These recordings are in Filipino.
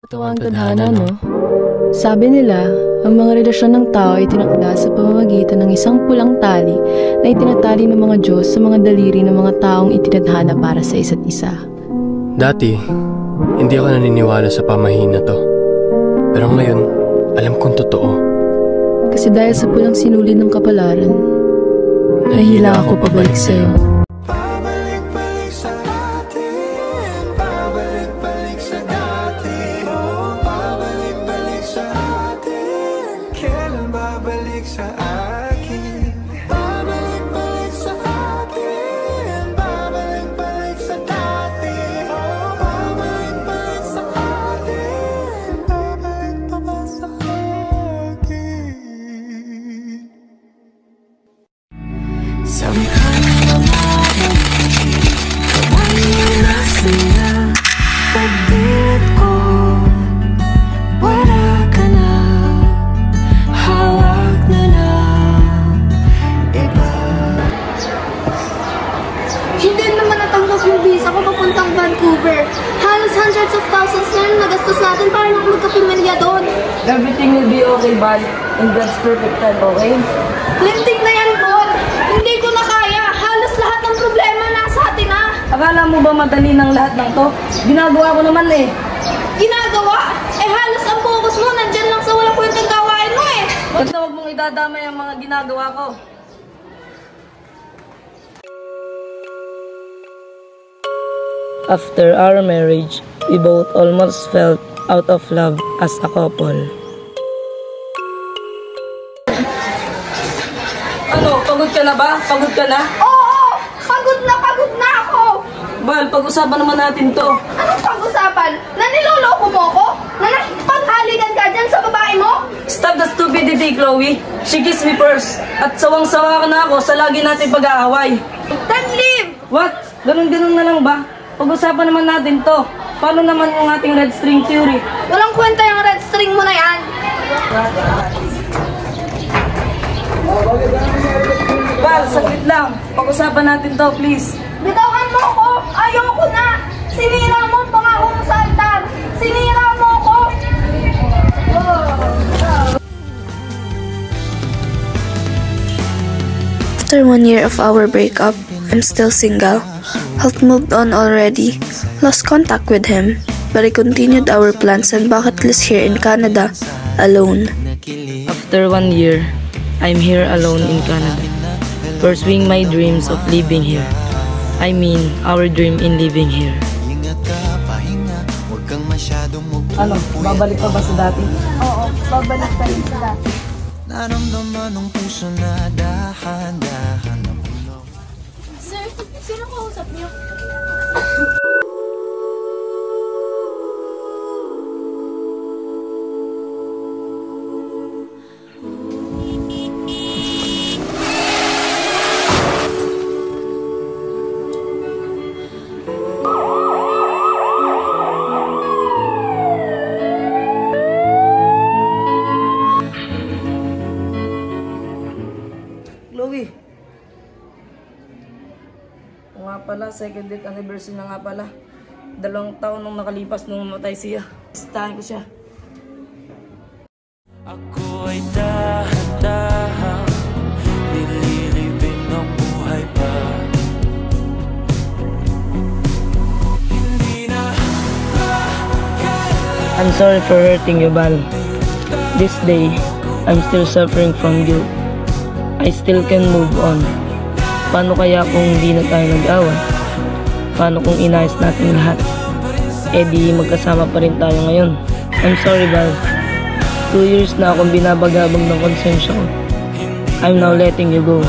Tuwang tadhana, no? Sabi nila, ang mga relasyon ng tao ay tinakda sa pamamagitan ng isang pulang tali na itinatali ng mga Diyos sa mga daliri ng mga taong itinadhana para sa isa't isa. Dati, hindi ako naniniwala sa pamahiin na to. Pero ngayon, alam kong totoo. Kasi dahil sa pulang sinuli ng kapalaran, nahihila ako pabalik sa'yo. Babalik sa akin, babalik sa atin, babalik sa dati. Oh, babalik sa atin, babalik sa atin. Samhan mga oras na pagdilit ko, wala ka na. Yung visa ko papuntang Vancouver. Halos hundreds of thousands na yung nagastos natin para lang magkapamilya doon. Everything will be okay, Val. In God's perfect time, okay? Lintik na yan, Paul. Hindi ko na kaya. Halos lahat ng problema nasa atin na. Akala mo ba madali ng lahat ng to? Ginagawa ko naman eh. Ginagawa? Halos ang focus mo nandyan lang sa walang kwentang gawain mo eh. Huwag mong idadamay ang mga ginagawa ko. After our marriage, we both almost felt out of love as a couple. Ano, pagod ka na ba? Pagod ka na? Oo! Pagod na ako! Val, pag-usapan naman natin to. Anong pag-usapan? Naniloloko mo ko? Na nakipaghaligan ka dyan sa babae mo? Stop the stupidity, Chloe. She kissed me first. At sawang-sawa ka na ako sa lagi natin pag-aaway. Then leave! What? Ganun-ganun na lang ba? Pag-usapan naman natin to. Paano naman yung ating red string theory? Walang kwenta yung red string mo na yan. Val, saglit lang. Pag-usapan natin to, please. Bitawan mo ako! Ayoko na! Sinira mo ang pangako mo sa altar! Sinira mo ako! After 1 year of our breakup, I'm still single. I've moved on already, lost contact with him, but I continued our plans and bucket list here in Canada, alone. After 1 year, I'm here alone in Canada, pursuing my dreams of living here. I mean, our dream in living here. Ano, babalik pa ba sa dati? Oo, babalik pa rin sa dati. Naramdaman ng puso na dahan-dahan. Sir, sino kausap niyo? Chloe. O nga pala, second date anniversary na nga pala. 2 taon nung nakalipas nung mamatay siya. Bisitahin ko siya. Ako ay dahan-dahan nililibing ng buhay pa. Hindi na I'm sorry for hurting you, Val. This day, I'm still suffering from guilt. I still can move on. Paano kaya kung hindi na tayo nag-away? Paano kung inayos natin lahat? Eh di magkasama pa rin tayo ngayon. I'm sorry, Val. 2 years na akong binabagabag ng konsensya ko. I'm now letting you go.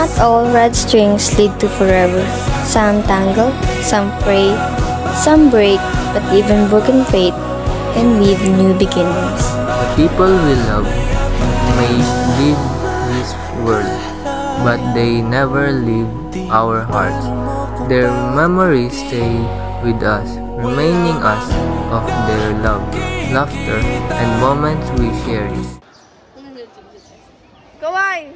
Not all red strings lead to forever. Some tangle, some fray, some break, but even broken faith can leave new beginnings. The people we love may leave this world, but they never leave our hearts. Their memories stay with us, reminding us of their love, laughter, and moments we shared. Kawai!